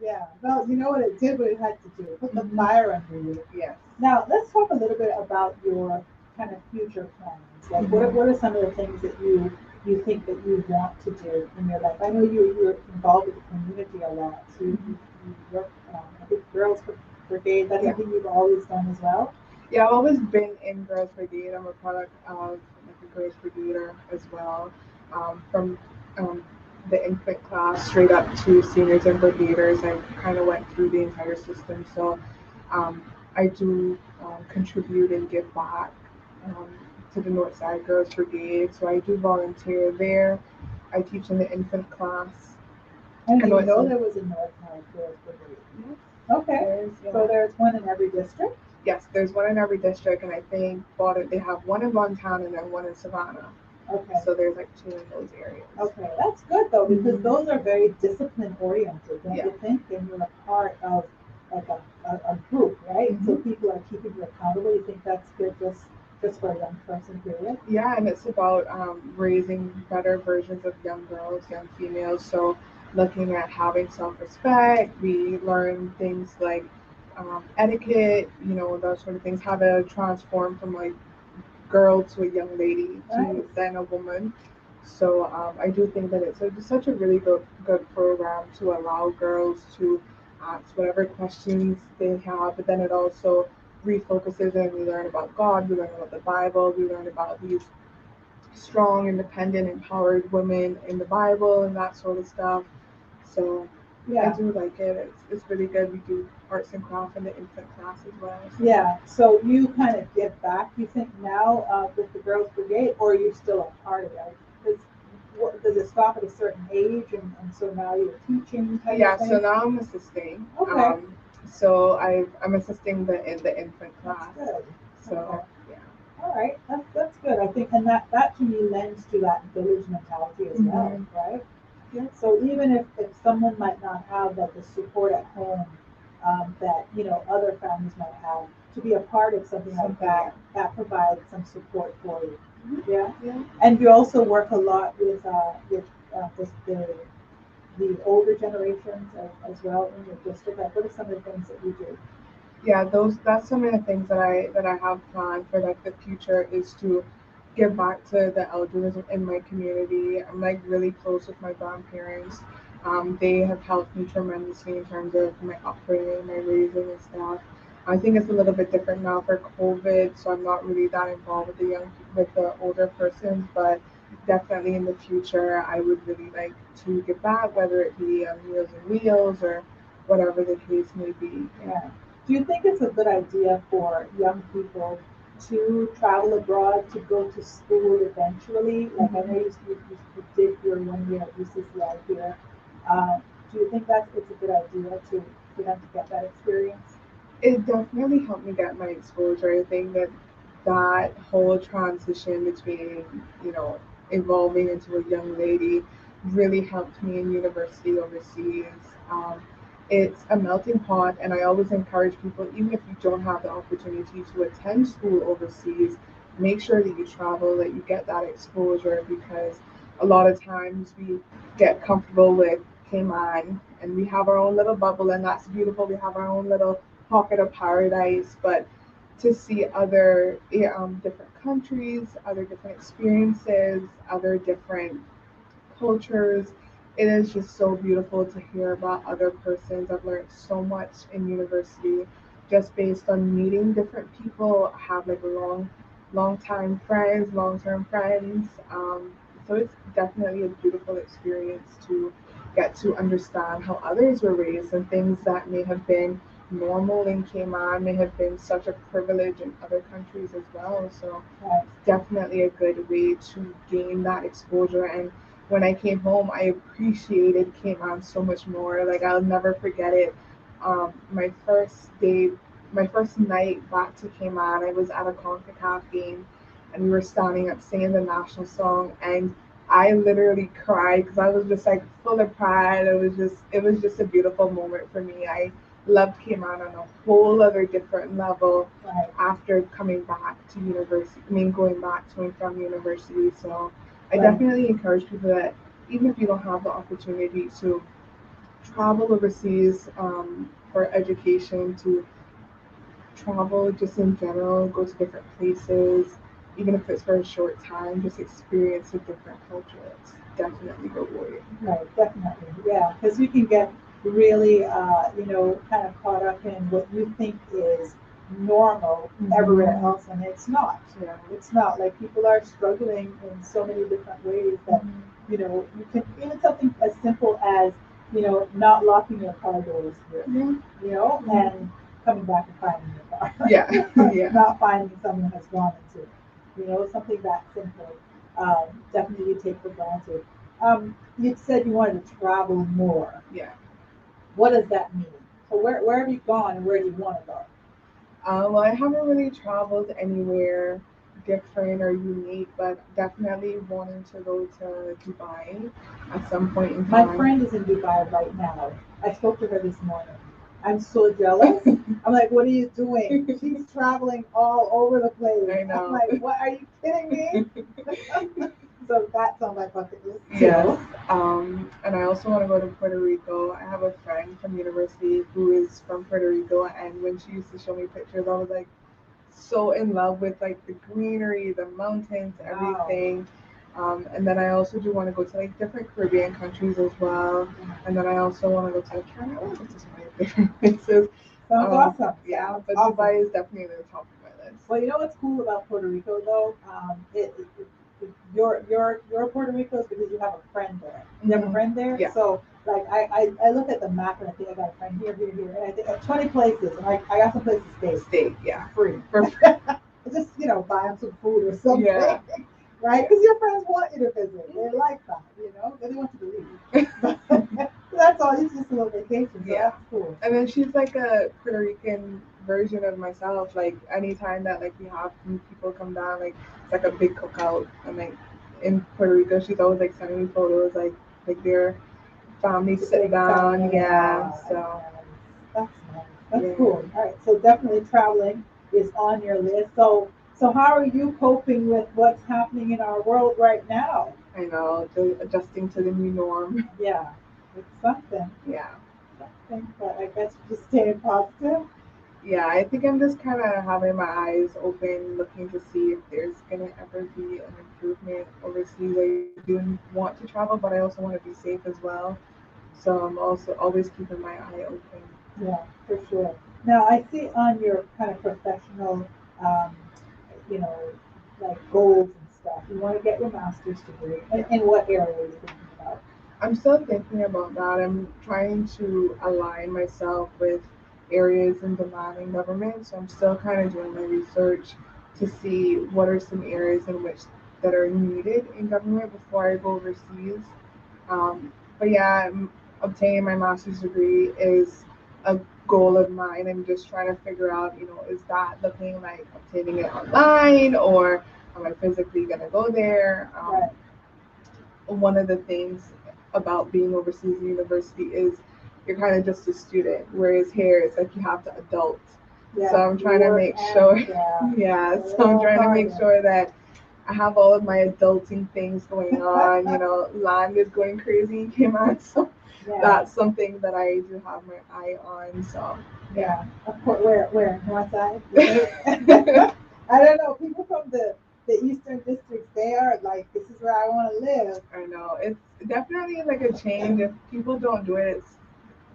yeah. Well, you know what it did, what it had to do. Put the fire under you. Yes. Now, let's talk a little bit about your kind of future plans. Like, what are some of the things that you think that you want to do in your life? I know you're involved with the community a lot. So you work, I think, Girls Brigade. That's something you've always done as well. Yeah, I've always been in Girls Brigade. I'm a product of like a Girls Brigader as well. From the infant class straight up to seniors and brigaders, I kind of went through the entire system. So um, I do contribute and give back um, to the Northside Girls Brigade. So I do volunteer there. I teach in the infant class. I didn't And even know also, there was a Northside Girls Brigade. yes, Okay, so yeah. there's one in every district? Yes, there's one in every district, and I think they have one in Bontown and then one in Savannah. Okay. So there's like two in those areas. Okay, that's good though, because Mhm. those are very discipline oriented, don't Yeah. you think? And you're a part of like a group, right? So Mhm. people are keeping you accountable. You think that's good just for a young person, period? Yeah, and it's about raising better versions of young girls, young females. So looking at having self-respect, we learn things like etiquette, those sort of things, how to transform from like girl to a young lady Nice. to then a woman. So I do think that it's such a really good program to allow girls to ask whatever questions they have, but then it also refocuses and we learn about God, we learn about the Bible, we learn about these strong, independent, empowered women in the Bible and that sort of stuff. So I Yeah, do like it. It's really good. We do arts and crafts in the infant class as well. So. yeah. So you kind of give back, you think, now with the Girls Brigade, or are you still a part of it? Does it stop at a certain age, and so now you're teaching type Yeah, of so thing? now I'm assisting. Okay, So I'm assisting the infant that's class. good. So Okay. yeah. All right, that's good. I think, and that to me lends to that village mentality as well, Mhm. right? Yeah. So even if someone might not have like the support at home that other families might have, to be a part of something like Something, that, that provides some support for you. Mhm. Yeah, Yeah. and you also work a lot with the older generations as well in your district. Like, what are some of the things that you do? Yeah, that's some of the things that I have planned for like the future is to give back to the elders in my community. I'm like really close with my grandparents. They have helped me tremendously in terms of my upbringing, my raising and stuff. I think it's a little bit different now for COVID, so I'm not really that involved with the older persons, but definitely in the future I would really like to give back, whether it be Meals and Wheels or whatever the case may be. Yeah. Do you think it's a good idea for young people to travel abroad to go to school eventually? Like I know you did your 1 year at UCCI here. Do you think that it's a good idea for them to get that experience? It definitely helped me get my exposure. I think that whole transition between, evolving into a young lady really helped me in university overseas. Um, it's a melting pot, and I always encourage people, even if you don't have the opportunity to attend school overseas, make sure that you travel, that you get that exposure because a lot of times we get comfortable with Cayman and we have our own little bubble, and that's beautiful. We have our own little pocket of paradise, but to see other different countries, other different experiences, other different cultures, it is just so beautiful to hear about other persons. I've learned so much in university just based on meeting different people. I have like long time friends, long term friends. So it's definitely a beautiful experience to get to understand how others were raised and things that may have been normal in Cayman may have been such a privilege in other countries as well. So Right. it's definitely a good way to gain that exposure. And when I came home, I appreciated Cayman so much more. Like I'll never forget it. My first night back to Cayman, I was at a CONCACAF game, and we were standing up singing the national song, and I literally cried because I was just like full of pride. It was just a beautiful moment for me. I loved Cayman on a whole other different level Right. after coming back to university. I mean, going back to and from university. So I Right. definitely encourage people that even if you don't have the opportunity to travel overseas for education, to travel just in general, go to different places, even if it's for a short time, just experience a different culture. It's definitely rewarding. Right, definitely, yeah, because you can get really, kind of caught up in what you think is normal everywhere Mhm. else, and it's not. Yeah. It's not. Like, people are struggling in so many different ways that, Mhm. you can, even something as simple as, not locking your car doors here, Yeah. Mhm. and coming back and finding your car. Yeah. Yeah. Not finding someone has gone into it. Something that simple. Definitely you take for granted. You said you wanted to travel more. Yeah. What does that mean? So where have you gone, and where do you want to go? Well, I haven't really traveled anywhere different or unique, but definitely wanting to go to Dubai at some point in My time. friend is in Dubai right now. I spoke to her this morning. I'm so jealous. I'm like, what are you doing? She's traveling all over the place. I I'm know. like, what, are you kidding me? So that's on my bucket list Yes. too. And I also want to go to Puerto Rico. I have a friend from university who is from Puerto Rico, and when she used to show me pictures, I was like so in love with like the greenery, the mountains, Wow. everything. And then I also do want to go to like different Caribbean countries as well. And then I also want to go to Canada. I want to go to some different places. Sounds awesome. Yeah, Sounds but awesome. Dubai is definitely at the top of my list. Well, you know what's cool about Puerto Rico though? You're Puerto Rico is because you have a friend there. You have a Mhm. friend there, Yeah. so like I look at the map and I think I got a friend here, here, here, and I think 20 places, and I got some places to stay State, yeah. free. For Just buy them some food or something, Yeah. right? Because your friends want you to visit. They like that, They don't want you to leave. So that's all. It's just a little vacation, so Yeah. that's cool. And then she's like a Puerto Rican version of myself. Like anytime that like we have new people come down, like it's like a big cookout. And like in Puerto Rico, she's always like sending me photos, like their family The sit big down. family, Yeah. So that's nice. That's yeah. cool. All right, so definitely traveling is on your list. So how are you coping with what's happening in our world right now? I know, adjusting to the new norm. Yeah, it's something, Yeah. but I guess just staying positive. Yeah, I think I'm just kind of having my eyes open, looking to see if there's gonna ever be an improvement overseas. I do want to travel, but I also want to be safe as well. So I'm also always keeping my eye open. Yeah, for sure. Now I see on your kind of professional, um, you know, like goals and stuff. You want to get your master's degree. In what area are you thinking about? I'm still thinking about that. I'm trying to align myself with areas in demand in government. So I'm still kind of doing my research to see what are some areas in which that are needed in government before I go overseas. But yeah, obtaining my master's degree is a goal of mine. I'm just trying to figure out, is that looking like obtaining it online or am I physically gonna go there? Right. One of the things about being overseas in university is you're kind of just a student, whereas here it's like you have to adult. So Yeah, I'm trying to work make and sure, yeah, a so I'm little trying to make harder. sure that I have all of my adulting things going on. Land is going crazy in Cayman, so Yeah, that's something that I do have my eye on. So yeah. yeah. Of course, where north side? You think? I don't know. People from the eastern districts, they are like, this is where I want to live. I know it's definitely like a change. If people don't do it, it's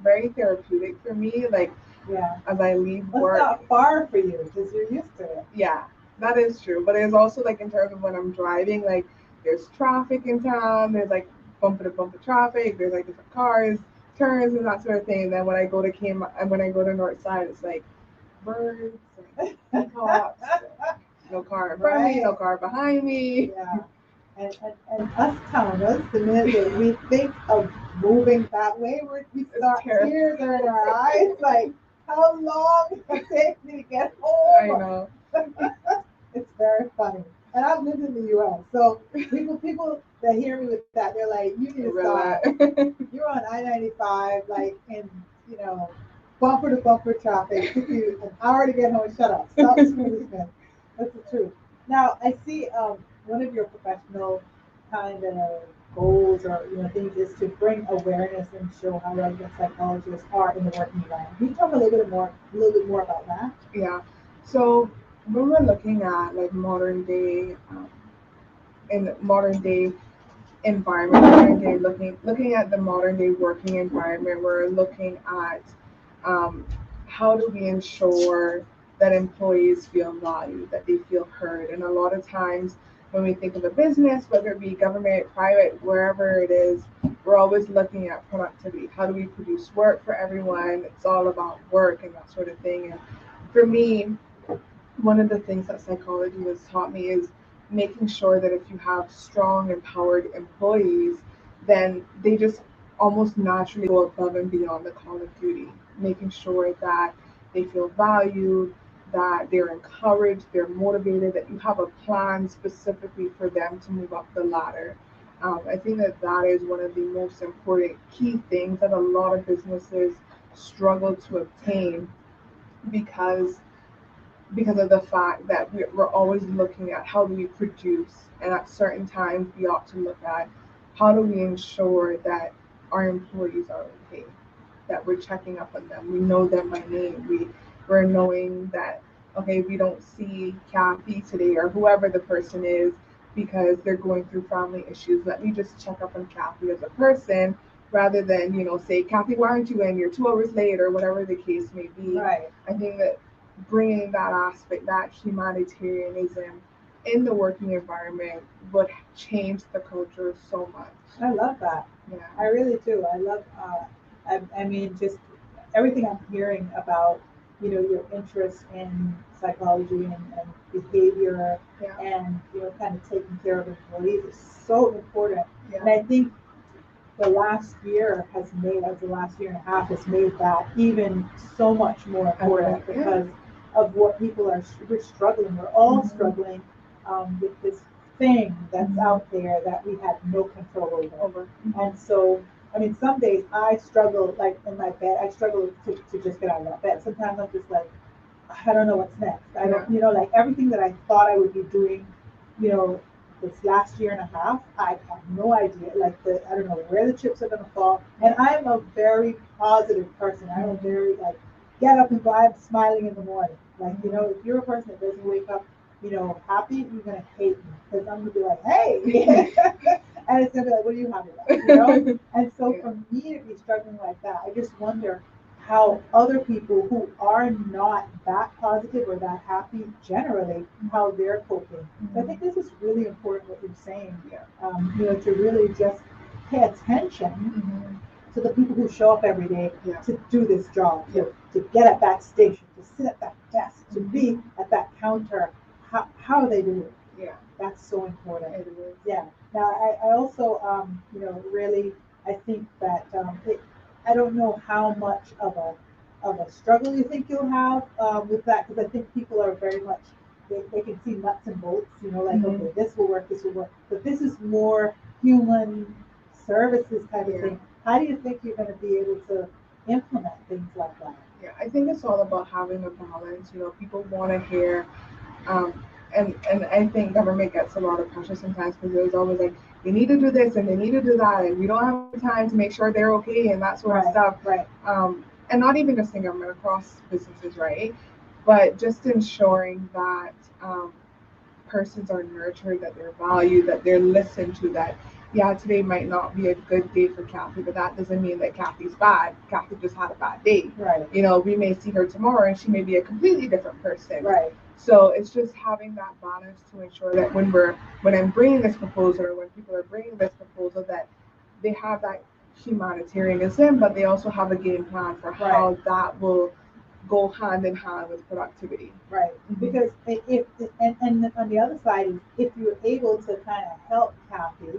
very therapeutic for me. Like Yeah. as I leave Well, it's work. not far for you because you're used to it. Yeah, that is true. But it's also like in terms of when I'm driving, like there's traffic in town, there's like bumper to bumper traffic, there's like different cars, turns and that sort of thing. And then when I go to when I go to North Side, it's like birds, like peacocks, no car in front of me, no Right. car behind me. Yeah. And us towners, the minute that we think of moving that way, we It's start, terrible. tears are in our eyes. Like, how long will it take me to get I home? know. It's very funny. And I've lived in the U.S., so people that hear me with that, they're like, you need to stop. Relax. You're on I-95, like in, bumper to bumper traffic. Took you an hour to get home. Shut up. Stop this foolishness. That's the truth. Now, I see one of your professional kind of goals or things is to bring awareness and show how resident psychologists are in the working environment. Can you talk a little bit more about that? Yeah. So when we're looking at like modern day environment, modern day looking at the modern day working environment, we're looking at how do we ensure that employees feel valued, that they feel heard. And a lot of times when we think of a business, whether it be government, private, wherever it is, we're always looking at productivity. How do we produce work for everyone? It's all about work and that sort of thing. And for me, one of the things that psychology has taught me is making sure that if you have strong, empowered employees, then they just almost naturally go above and beyond the call of duty, making sure that they feel valued, that they're encouraged, they're motivated, that you have a plan specifically for them to move up the ladder. I think that that is one of the most important key things that a lot of businesses struggle to obtain because of the fact that we're always looking at how do we produce, and at certain times we ought to look at how do we ensure that our employees are okay, that we're checking up on them, we know them by name, we're knowing that okay, we don't see Kathy today or whoever the person is because they're going through family issues. Let me just check up on Kathy as a person rather than say, Kathy, why aren't you in? You're 2 hours late or whatever the case may be. Right. I think that bringing that aspect, that humanitarianism in the working environment would change the culture so much. I love that. Yeah. I really do. I love, I mean, just everything I'm hearing about, your interest in psychology and behavior Yeah. and, kind of taking care of employees is so important. Yeah. And I think the last year the last year and a half has made that even so much more important because of what we're struggling. We're all struggling with this thing that's out there that we have no control over. And so, I mean, some days I struggle, like in my bed, I struggle to just get out of that bed. Sometimes I'm just like, I don't know what's next. I don't, like everything that I thought I would be doing, this last year and a half, I have no idea. Like I don't know where the chips are gonna fall. And I'm a very positive person. I'm a very get up and go. I'm smiling in the morning. Like if you're a person that doesn't wake up, happy, you're gonna hate me because I'm gonna be like, hey, and it's gonna be like, what are you happy about? And so for me to be struggling like that, I just wonder how other people who are not that positive or that happy generally, how they're coping. So I think this is really important what you're saying, to really just pay attention to the people who show up every day to do this job, to get at that station, to sit at that desk, to be at that counter. How they do it. Yeah. That's so important. It is. Yeah. Now, I also, really, I think that I don't know how much of a struggle you think you'll have with that, because I think people are very much, they can see nuts and bolts, okay, this will work, but this is more human services kind of thing. How do you think you're going to be able to implement things like that? Yeah, I think it's all about having a balance. People want to hear, and I think government gets a lot of pressure sometimes because there's always like, they need to do this and they need to do that, and we don't have time to make sure they're okay and that sort of stuff. Right. And not even just in government, across businesses, right? But just ensuring that persons are nurtured, that they're valued, that they're listened to, that today might not be a good day for Kathy, but that doesn't mean that Kathy's bad. Kathy just had a bad day. Right. We may see her tomorrow and she may be a completely different person. Right. So it's just having that balance to ensure that when I'm bringing this proposal, or when people are bringing this proposal, that they have that humanitarianism, but they also have a game plan for how that will go hand in hand with productivity. Right. Because if and on the other side is if you're able to kind of help Kathy,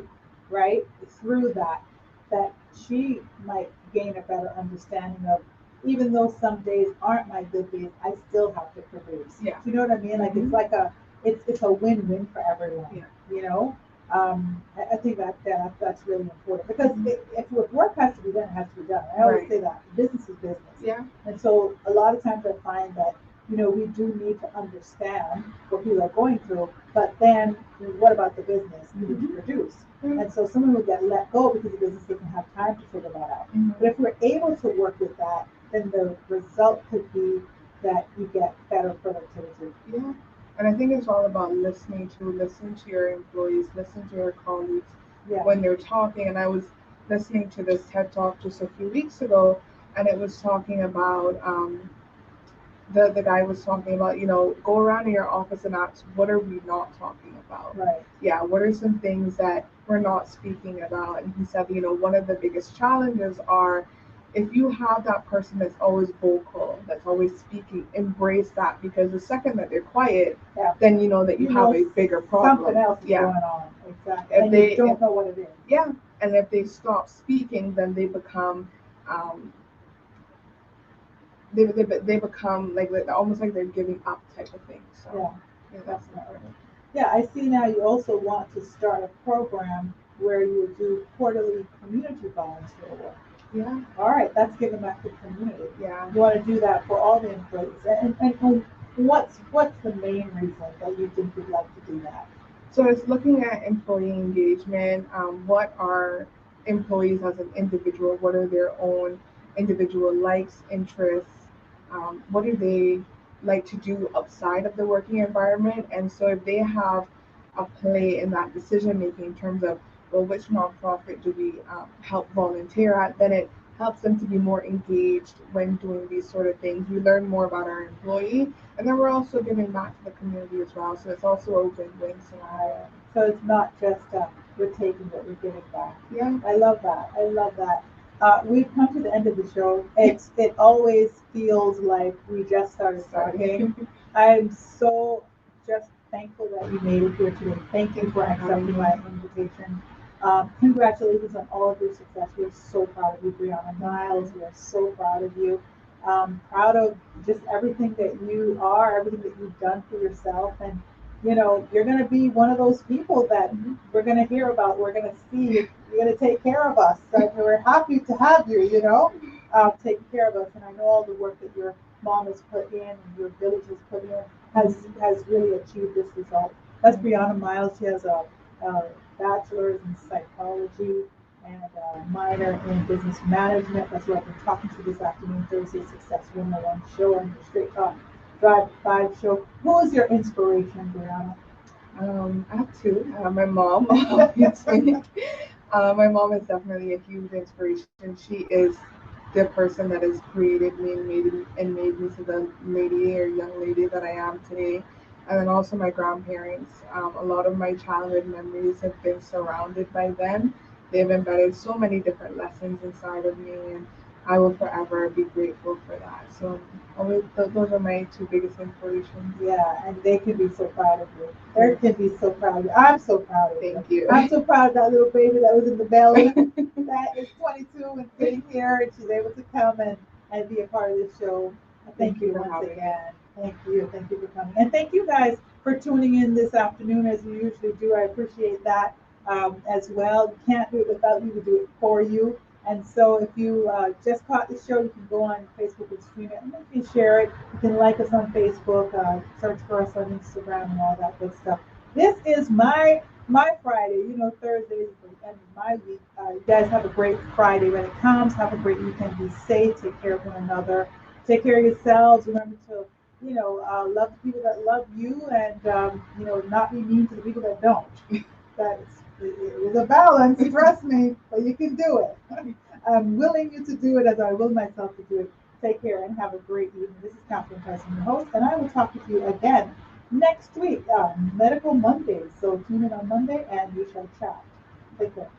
right, through that she might gain a better understanding of, even though some days aren't my good days, I still have to produce. Yeah. Do you know what I mean? Like it's like it's a win-win for everyone. Yeah. I think that's really important because if work has to be done, it has to be done. I always say that business is business. Yeah. And so a lot of times I find that we do need to understand what people are going through, but then what about the business? We need to produce. And so someone will get let go because the business doesn't have time to figure that out. But if we're able to work with that, then the result could be that you get better productivity. Yeah. And I think it's all about listening to your employees, listen to your colleagues when they're talking. And I was listening to this TED Talk just a few weeks ago, and it was talking about the guy was talking about, go around in your office and ask, what are we not talking about? Right. Yeah, what are some things that we're not speaking about? And he said, one of the biggest challenges are if you have that person that's always vocal, that's always speaking, embrace that, because the second that they're quiet, Yeah. then you know that you have a bigger problem. Something else is Yeah. going on. Exactly. And you don't know what it is. Yeah. And if they stop speaking, then they become they become like almost like they're giving up type of thing. So yeah, definitely. Yeah, I see now you also want to start a program where you do quarterly community volunteer work. Yeah. All right, that's giving back to the community. Yeah. You want to do that for all the employees. And what's the main reason that you think you'd like to do that? So it's looking at employee engagement. What are employees as an individual? What are their own individual likes, interests? What do they like to do outside of the working environment? And so if they have a play in that decision making in terms of, well, which nonprofit do we help volunteer at, then it helps them to be more engaged when doing these sort of things. We learn more about our employee, and then we're also giving back to the community as well. So it's also a win-win scenario. So it's not just we're taking it, we're giving back. Yeah. I love that. I love that. We've come to the end of the show. It always feels like we just started talking. I'm so just thankful that you made it here today. Thank you for accepting my invitation. Congratulations on all of your success. We're so proud of you, Brianna Miles. We are so proud of you. Proud of just everything that you are, everything that you've done for yourself. And, you're going to be one of those people that we're going to hear about. We're going to see. You're going to take care of us. So we're happy to have you, taking care of us. And I know all the work that your mom has put in and your village has put in has really achieved this result. That's Brianna Miles. She has a bachelor's in psychology and a minor in business management. That's what I've been talking to this afternoon, Thursday Success 101 show and the Straight Talk Drive 5 show. Who is your inspiration, Brianna? I have two. My mom, obviously. My mom is definitely a huge inspiration. She is the person that has created me and made me to the lady or young lady that I am today. And then also my grandparents. A lot of my childhood memories have been surrounded by them. They've embedded so many different lessons inside of me, and I will forever be grateful for that. So those are my two biggest inspirations. Yeah, and they can be so proud of you. They can be so proud of you. I'm so proud of you. Thank you. I'm so proud of that little baby that was in the belly that is 22 and sitting here, and she's able to come and be a part of this show. Thank you once again. Thank you. Thank you for coming. And thank you guys for tuning in this afternoon as you usually do. I appreciate that as well. We can't do it without you. We do it for you. And so if you just caught the show, you can go on Facebook and stream it. And you can share it. You can like us on Facebook, search for us on Instagram and all that good stuff. This is my Friday. Thursday is the end of my week. You guys have a great Friday when it comes. Have a great weekend. Be safe. Take care of one another. Take care of yourselves. Remember to, love the people that love you and, not be mean to the people that don't. It's a balance, trust me, but you can do it. I'm willing you to do it as I will myself to do it. Take care and have a great evening. This is Catherine Tyson, your host, and I will talk with you again next week, Medical Mondays. So tune in on Monday and we shall chat. Take care.